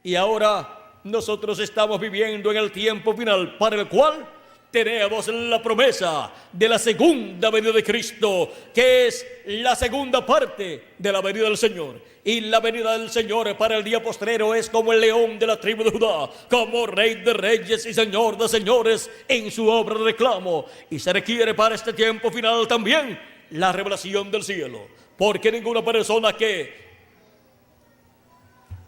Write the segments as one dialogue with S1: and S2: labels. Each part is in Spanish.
S1: Y ahora nosotros estamos viviendo en el tiempo final, para el cual tenemos la promesa de la segunda venida de Cristo, que es la segunda parte de la venida del Señor. Y la venida del Señor para el día postrero es como el león de la tribu de Judá, como Rey de reyes y Señor de señores en su obra de reclamo. Y se requiere para este tiempo final también la revelación del cielo, porque ninguna persona que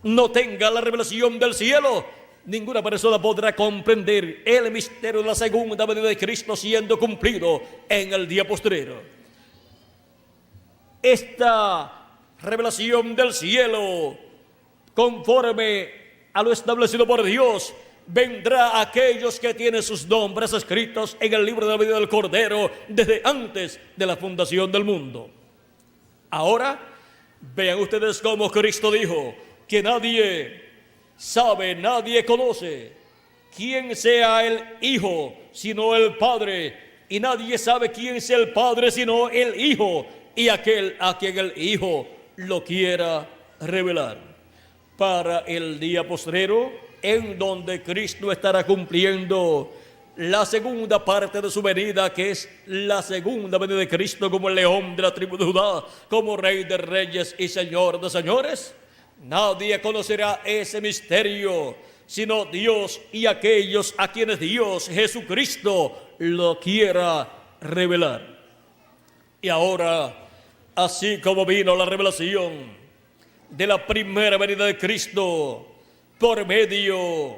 S1: no tenga la revelación del cielo, ninguna persona podrá comprender el misterio de la segunda venida de Cristo siendo cumplido en el día postrero. Esta revelación del cielo, conforme a lo establecido por Dios, vendrá a aquellos que tienen sus nombres escritos en el libro de la vida del Cordero desde antes de la fundación del mundo. Ahora, vean ustedes cómo Cristo dijo que nadie sabe, nadie conoce quién sea el Hijo sino el Padre, y nadie sabe quién sea el Padre sino el Hijo y aquel a quien el Hijo lo quiera revelar. Para el día postrero, en donde Cristo estará cumpliendo la segunda parte de su venida, que es la segunda venida de Cristo como el león de la tribu de Judá, como Rey de reyes y Señor de señores. Nadie conocerá ese misterio sino Dios y aquellos a quienes Dios Jesucristo lo quiera revelar. Y ahora, así como vino la revelación de la primera venida de Cristo por medio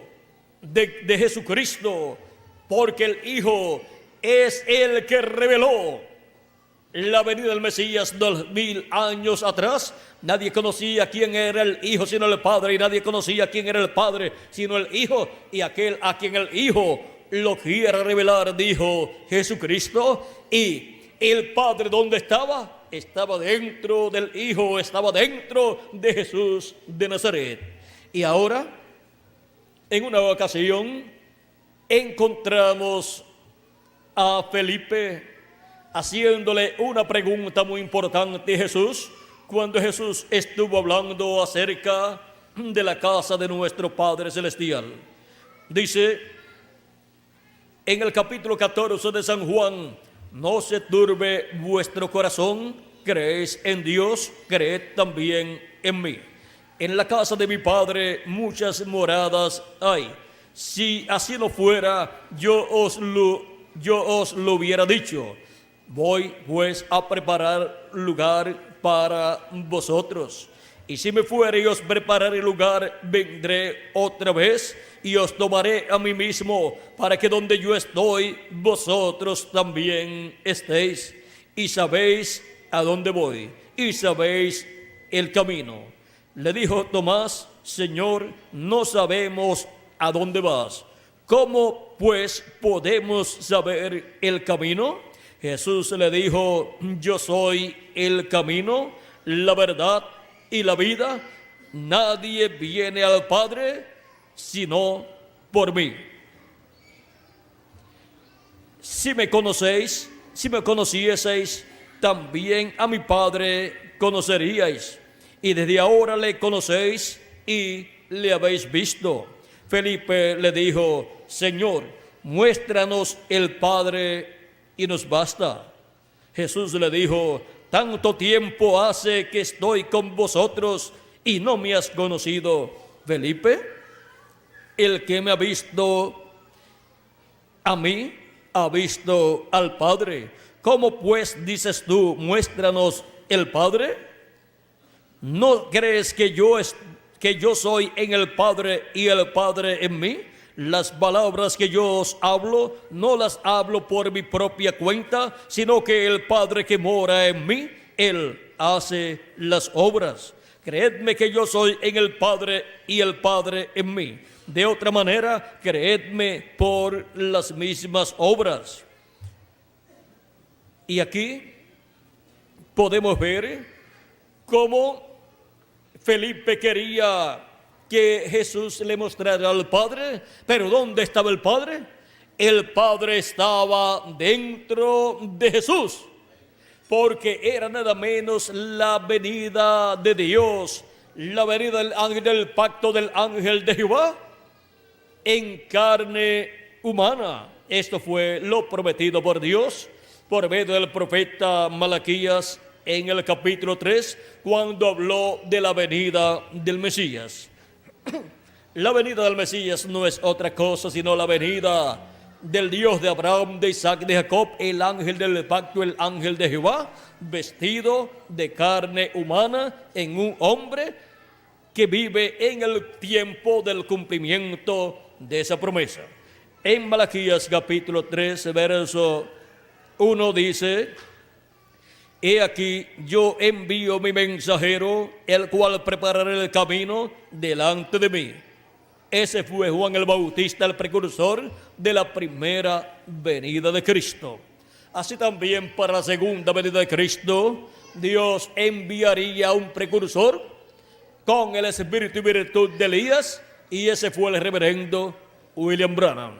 S1: de Jesucristo, porque el Hijo es el que reveló la venida del Mesías 2000 años atrás. Nadie conocía quién era el Hijo sino el Padre, y nadie conocía quién era el Padre sino el Hijo, y aquel a quien el Hijo lo quiera revelar, dijo Jesucristo. Y el Padre, ¿dónde estaba? Estaba dentro del Hijo, estaba dentro de Jesús de Nazaret. Y ahora, en una ocasión, encontramos a Felipe haciéndole una pregunta muy importante a Jesús, cuando Jesús estuvo hablando acerca de la casa de nuestro Padre Celestial. Dice en el capítulo 14 de San Juan: no se turbe vuestro corazón, creéis en Dios, creed también en mí. En la casa de mi Padre muchas moradas hay. Si así no fuera, yo os lo hubiera dicho. Voy pues a preparar lugar para vosotros. Y si me fuere y os prepararé lugar, vendré otra vez y os tomaré a mí mismo, para que donde yo estoy, vosotros también estéis. Y sabéis a dónde voy, y sabéis el camino. Le dijo Tomás: Señor, no sabemos a dónde vas. ¿Cómo pues podemos saber el camino? Jesús le dijo: yo soy el camino, la verdad y la vida. Nadie viene al Padre sino por mí. Si me conocéis, si me conocieseis, también a mi Padre conoceríais. Y desde ahora le conocéis y le habéis visto. Felipe le dijo: Señor, muéstranos el Padre y nos basta. Jesús le dijo: tanto tiempo hace que estoy con vosotros y no me has conocido, Felipe. El que me ha visto a mí, ha visto al Padre. ¿Cómo pues dices tú, muéstranos el Padre? ¿No crees que yo soy en el Padre y el Padre en mí? Las palabras que yo os hablo, no las hablo por mi propia cuenta, sino que el Padre que mora en mí, Él hace las obras. Creedme que yo soy en el Padre y el Padre en mí. De otra manera, creedme por las mismas obras. Y aquí podemos ver cómo Felipe quería que Jesús le mostrara al Padre, pero ¿dónde estaba el Padre? El Padre estaba dentro de Jesús, porque era nada menos la venida de Dios la venida del ángel del pacto del ángel de Jehová en carne humana. Esto fue lo prometido por Dios por medio del profeta Malaquías en el capítulo 3, cuando habló de la venida del Mesías. La venida del Mesías no es otra cosa sino la venida del Dios de Abraham, de Isaac, de Jacob, el ángel del pacto, el ángel de Jehová, vestido de carne humana en un hombre que vive en el tiempo del cumplimiento de esa promesa. En Malaquías capítulo 3, verso 1 dice: He aquí, yo envío mi mensajero, el cual preparará el camino delante de mí. Ese fue Juan el Bautista, el precursor de la primera venida de Cristo. Así también para la segunda venida de Cristo, Dios enviaría un precursor con el espíritu y virtud de Elías, y ese fue el reverendo William Branham,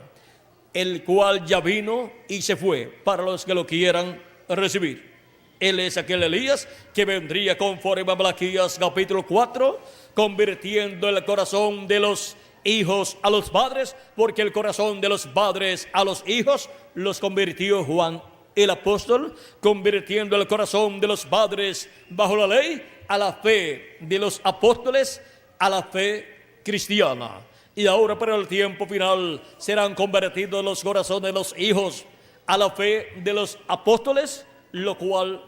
S1: el cual ya vino y se fue para los que lo quieran recibir. Él es aquel Elías que vendría conforme a Malaquías capítulo 4, convirtiendo el corazón de los hijos a los padres, porque el corazón de los padres a los hijos los convirtió Juan el apóstol, convirtiendo el corazón de los padres bajo la ley a la fe de los apóstoles, a la fe cristiana. Y ahora para el tiempo final serán convertidos los corazones de los hijos a la fe de los apóstoles, lo cual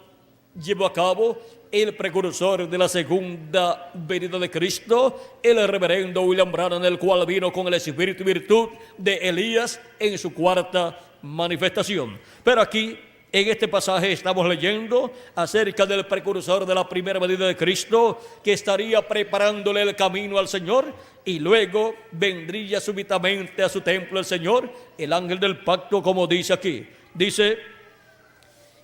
S1: llevó a cabo el precursor de la segunda venida de Cristo, el reverendo William Branham, el cual vino con el espíritu y virtud de Elías en su cuarta manifestación. Pero aquí, en este pasaje, estamos leyendo acerca del precursor de la primera venida de Cristo, que estaría preparándole el camino al Señor, y luego vendría súbitamente a su templo el Señor, el ángel del pacto, como dice aquí. Dice: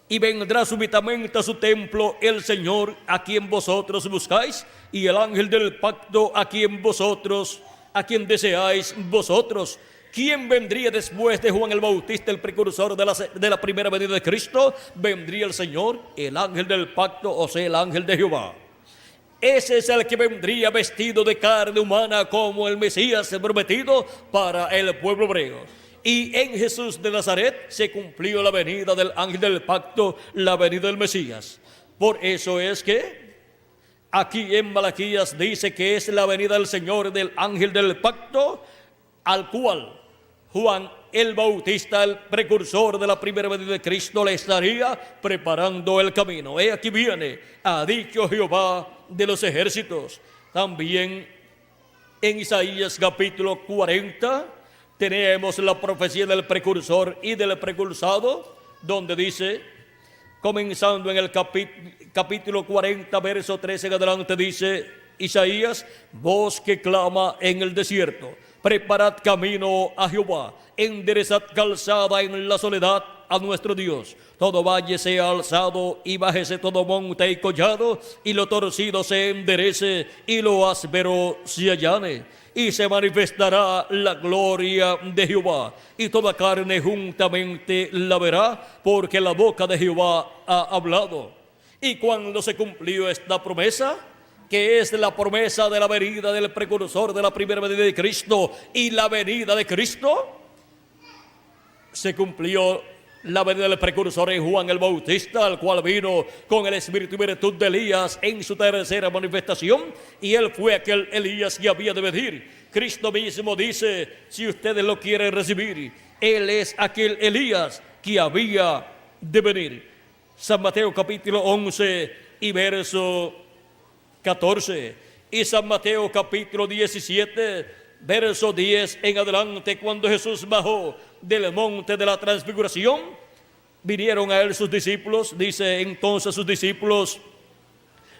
S1: y vendrá súbitamente a su templo el Señor a quien vosotros buscáis, y el ángel del pacto a quien deseáis vosotros. ¿Quién vendría después de Juan el Bautista, el precursor de la primera venida de Cristo? Vendría el Señor, el ángel del pacto, o sea, el ángel de Jehová. Ese es el que vendría vestido de carne humana como el Mesías prometido para el pueblo hebreo. Y en Jesús de Nazaret se cumplió la venida del ángel del pacto, la venida del Mesías. Por eso es que aquí en Malaquías dice que es la venida del Señor, del ángel del pacto, al cual Juan el Bautista, el precursor de la primera venida de Cristo, le estaría preparando el camino. He aquí viene, ha dicho Jehová de los ejércitos. También en Isaías capítulo 40 tenemos la profecía del precursor y del precursado, donde dice, comenzando en el capítulo 40, verso 13 en adelante, dice Isaías: voz que clama en el desierto, preparad camino a Jehová, enderezad calzada en la soledad a nuestro Dios. Todo valle sea alzado y bájese todo monte y collado, y lo torcido se enderece y lo áspero se allane. Y se manifestará la gloria de Jehová, y toda carne juntamente la verá, porque la boca de Jehová ha hablado. Y cuando se cumplió esta promesa, que es la promesa de la venida del precursor de la primera venida de Cristo y la venida de Cristo, se cumplió la venida del precursor en Juan el Bautista, al cual vino con el espíritu y virtud de Elías en su tercera manifestación, y él fue aquel Elías que había de venir. Cristo mismo dice, si ustedes lo quieren recibir, él es aquel Elías que había de venir. San Mateo capítulo 11 y verso 14, y San Mateo capítulo 17, verso 10 en adelante, cuando Jesús bajó del monte de la transfiguración, vinieron a él sus discípulos. Dice entonces sus discípulos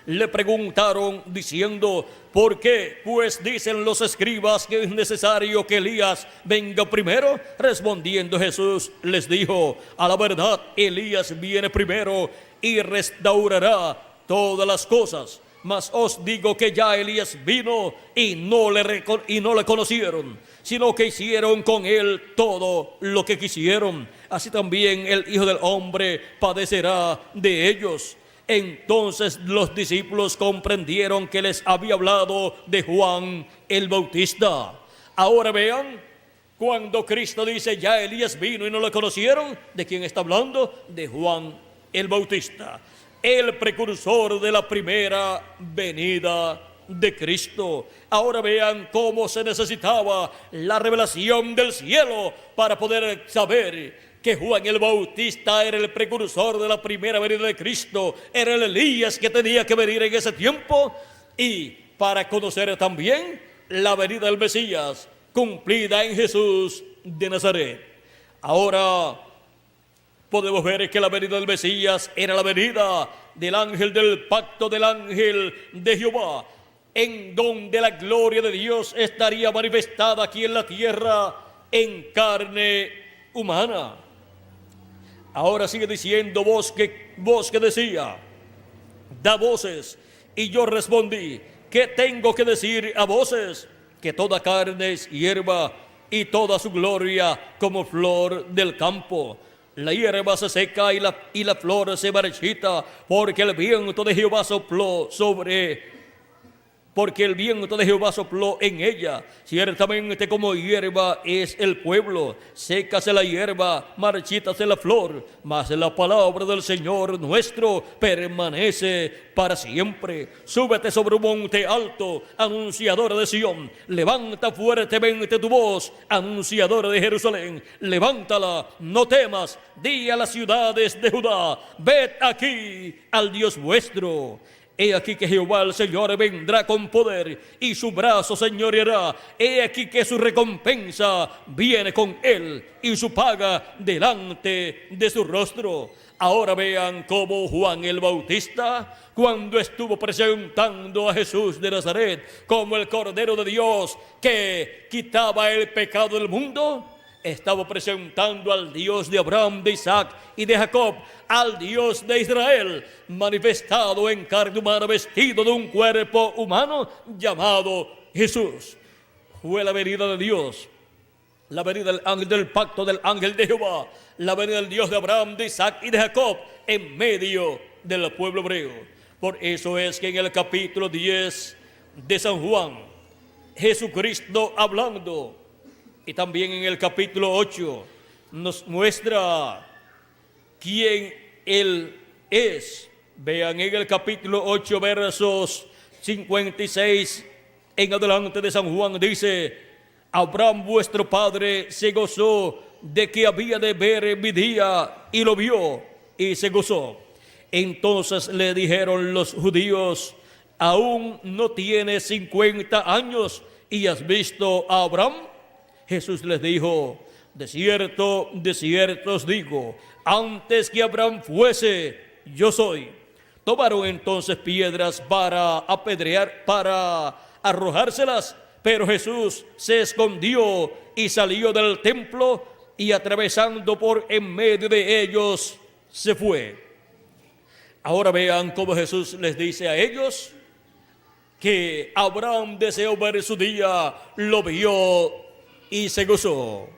S1: le preguntaron diciendo: ¿por qué pues dicen los escribas que es necesario que Elías venga primero? Respondiendo Jesús les dijo: a la verdad, Elías viene primero y restaurará todas las cosas. Mas os digo que ya Elías vino y no le conocieron, sino que hicieron con él todo lo que quisieron. Así también el Hijo del Hombre padecerá de ellos. Entonces los discípulos comprendieron que les había hablado de Juan el Bautista. Ahora vean, cuando Cristo dice ya Elías vino y no lo conocieron, ¿de quién está hablando? De Juan el Bautista, el precursor de la primera venida de Cristo. Ahora vean cómo se necesitaba la revelación del cielo para poder saber que Juan el Bautista era el precursor de la primera venida de Cristo, era el Elías que tenía que venir en ese tiempo, y para conocer también la venida del Mesías cumplida en Jesús de Nazaret. Ahora podemos ver que la venida del Mesías era la venida del ángel del pacto, del ángel de Jehová, en donde la gloria de Dios estaría manifestada aquí en la tierra en carne humana. Ahora sigue diciendo, voz que decía, da voces. Y yo respondí, ¿qué tengo que decir a voces? Que toda carne es hierba y toda su gloria como flor del campo. La hierba se seca y la flor se marchita, porque el viento de Jehová sopló en ella. Ciertamente como hierba es el pueblo, sécase la hierba, marchítase la flor, mas la palabra del Señor nuestro permanece para siempre. Súbete sobre un monte alto, anunciadora de Sión, levanta fuertemente tu voz, anunciadora de Jerusalén, levántala, no temas, di a las ciudades de Judá, ved aquí al Dios vuestro. He aquí que Jehová el Señor vendrá con poder y su brazo señoreará. He aquí que su recompensa viene con él y su paga delante de su rostro. Ahora vean cómo Juan el Bautista, cuando estuvo presentando a Jesús de Nazaret como el Cordero de Dios que quitaba el pecado del mundo, estaba presentando al Dios de Abraham, de Isaac y de Jacob, al Dios de Israel, manifestado en carne humana, vestido de un cuerpo humano llamado Jesús. Fue la venida de Dios, la venida del ángel del pacto, del ángel de Jehová, la venida del Dios de Abraham, de Isaac y de Jacob en medio del pueblo hebreo. Por eso es que en el capítulo 10 de San Juan, Jesucristo hablando, y también en el capítulo 8 nos muestra quién Él es. Vean en el capítulo 8 versos 56 en adelante de San Juan, dice: Abraham vuestro padre se gozó de que había de ver mi día, y lo vio y se gozó. Entonces le dijeron los judíos: aún no tienes 50 años y has visto a Abraham. Jesús les dijo: de cierto os digo, antes que Abraham fuese, yo soy. Tomaron entonces piedras para apedrear, para arrojárselas, pero Jesús se escondió y salió del templo, y atravesando por en medio de ellos, se fue. Ahora vean cómo Jesús les dice a ellos que Abraham deseó ver su día, lo vio y se gozó.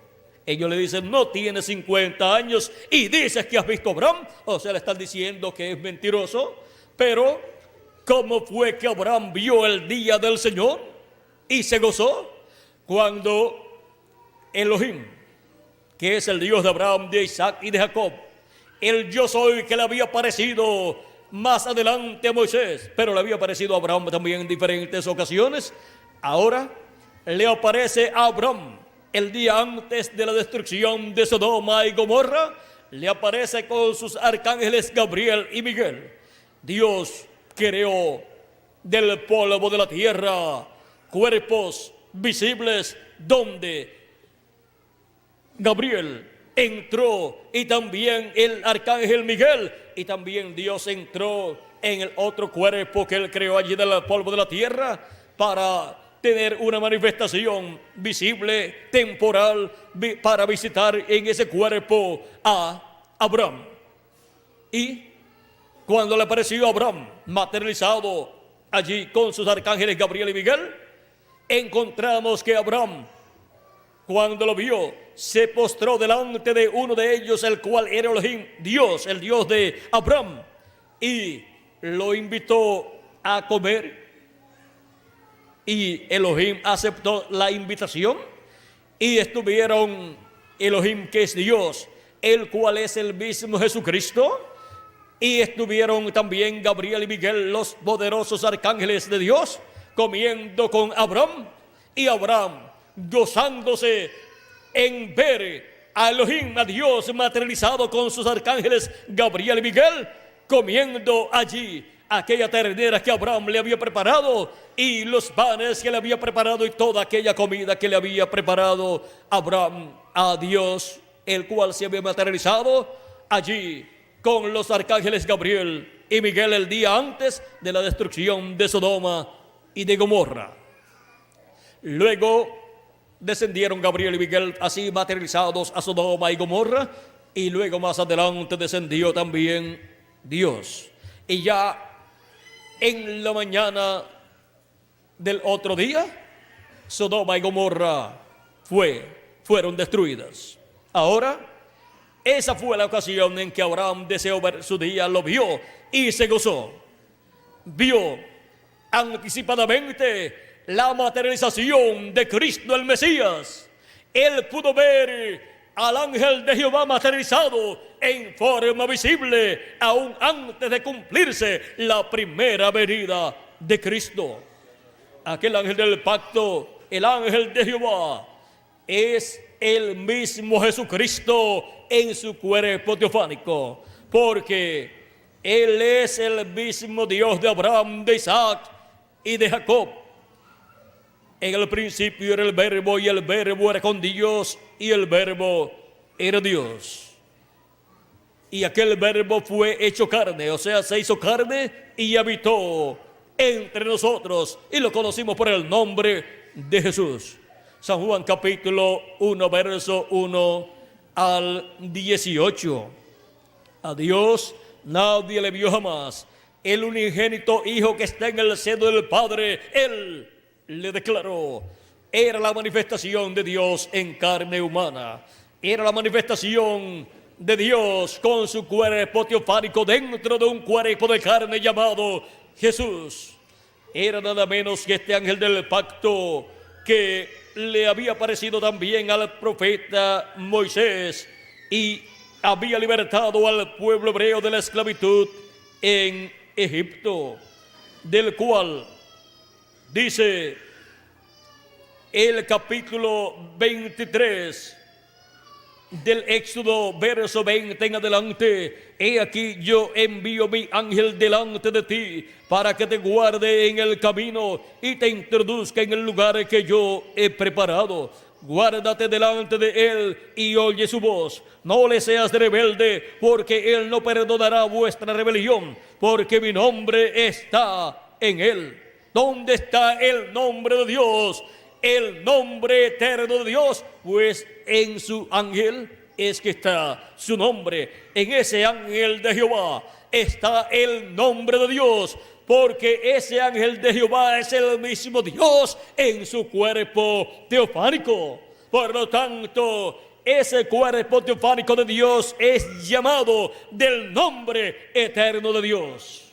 S1: Ellos le dicen: no tienes 50 años y dices que has visto a Abraham. O sea, le están diciendo que es mentiroso. Pero ¿cómo fue que Abraham vio el día del Señor y se gozó? Cuando Elohim, que es el Dios de Abraham, de Isaac y de Jacob, el yo soy que le había aparecido más adelante a Moisés, pero le había aparecido a Abraham también en diferentes ocasiones, ahora le aparece a Abraham el día antes de la destrucción de Sodoma y Gomorra. Le aparece con sus arcángeles Gabriel y Miguel. Dios creó del polvo de la tierra cuerpos visibles donde Gabriel entró, y también el arcángel Miguel, y también Dios entró en el otro cuerpo que él creó allí del polvo de la tierra para tener una manifestación visible, temporal, para visitar en ese cuerpo a Abraham. Y cuando le apareció a Abraham materializado allí con sus arcángeles Gabriel y Miguel, encontramos que Abraham, cuando lo vio, se postró delante de uno de ellos, el cual era Elohim, Dios, el Dios de Abraham, y lo invitó a comer y Elohim aceptó la invitación y estuvieron Elohim, que es Dios, el cual es el mismo Jesucristo, y estuvieron también Gabriel y Miguel, los poderosos arcángeles de Dios, comiendo con Abraham, y Abraham gozándose en ver a Elohim, a Dios materializado con sus arcángeles Gabriel y Miguel, comiendo allí aquella ternera que Abraham le había preparado y los panes que le había preparado y toda aquella comida que le había preparado Abraham a Dios, el cual se había materializado allí con los arcángeles Gabriel y Miguel el día antes de la destrucción de Sodoma y de Gomorra. Luego descendieron Gabriel y Miguel así materializados a Sodoma y Gomorra, y luego más adelante descendió también Dios. Y ya en la mañana del otro día, Sodoma y Gomorra fueron destruidas. Ahora, esa fue la ocasión en que Abraham deseó ver su día, lo vio y se gozó. Vio anticipadamente la materialización de Cristo el Mesías. Él pudo ver al ángel de Jehová materializado en forma visible, aún antes de cumplirse la primera venida de Cristo. Aquel ángel del pacto, el ángel de Jehová, es el mismo Jesucristo en su cuerpo teofánico, porque Él es el mismo Dios de Abraham, de Isaac y de Jacob. En el principio era el Verbo, y el Verbo era con Dios, y el Verbo era Dios. Y aquel Verbo fue hecho carne, o sea, se hizo carne y habitó entre nosotros, y lo conocimos por el nombre de Jesús. San Juan capítulo 1, verso 1 al 18. A Dios nadie le vio jamás. El unigénito Hijo que está en el seno del Padre, Él le declaró. Era la manifestación de Dios en carne humana. Era la manifestación de Dios con su cuerpo teofánico dentro de un cuerpo de carne llamado Jesús. Era nada menos que este ángel del pacto que le había aparecido también al profeta Moisés y había libertado al pueblo hebreo de la esclavitud en Egipto, del cual dice el capítulo 23 del Éxodo, verso 20 en adelante: he aquí yo envío mi ángel delante de ti para que te guarde en el camino y te introduzca en el lugar que yo he preparado. Guárdate delante de él y oye su voz. No le seas rebelde, porque él no perdonará vuestra rebelión, porque mi nombre está en él. ¿Dónde está el nombre de Dios? El nombre eterno de Dios, pues en su ángel es que está su nombre. En ese ángel de Jehová está el nombre de Dios, porque ese ángel de Jehová es el mismo Dios en su cuerpo teofánico. Por lo tanto, ese cuerpo teofánico de Dios es llamado del nombre eterno de Dios.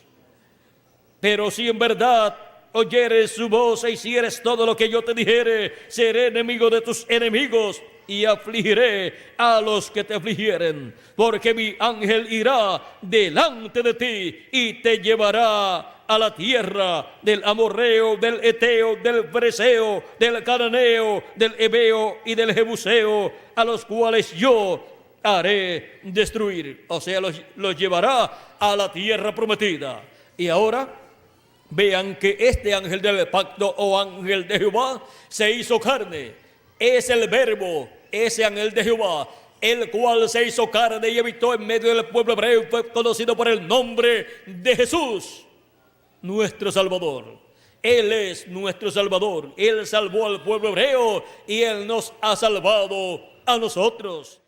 S1: Pero si en verdad oyeres su voz e hicieres todo lo que yo te dijere, seré enemigo de tus enemigos y afligiré a los que te afligieren, porque mi ángel irá delante de ti y te llevará a la tierra del amorreo, del eteo, del fereceo, del cananeo, del heveo y del jebuseo, a los cuales yo haré destruir. O sea, los llevará a la tierra prometida. Y ahora vean que este ángel del pacto o ángel de Jehová se hizo carne. Es el Verbo, ese ángel de Jehová, el cual se hizo carne y habitó en medio del pueblo hebreo, fue conocido por el nombre de Jesús, nuestro Salvador. Él es nuestro Salvador. Él salvó al pueblo hebreo y Él nos ha salvado a nosotros.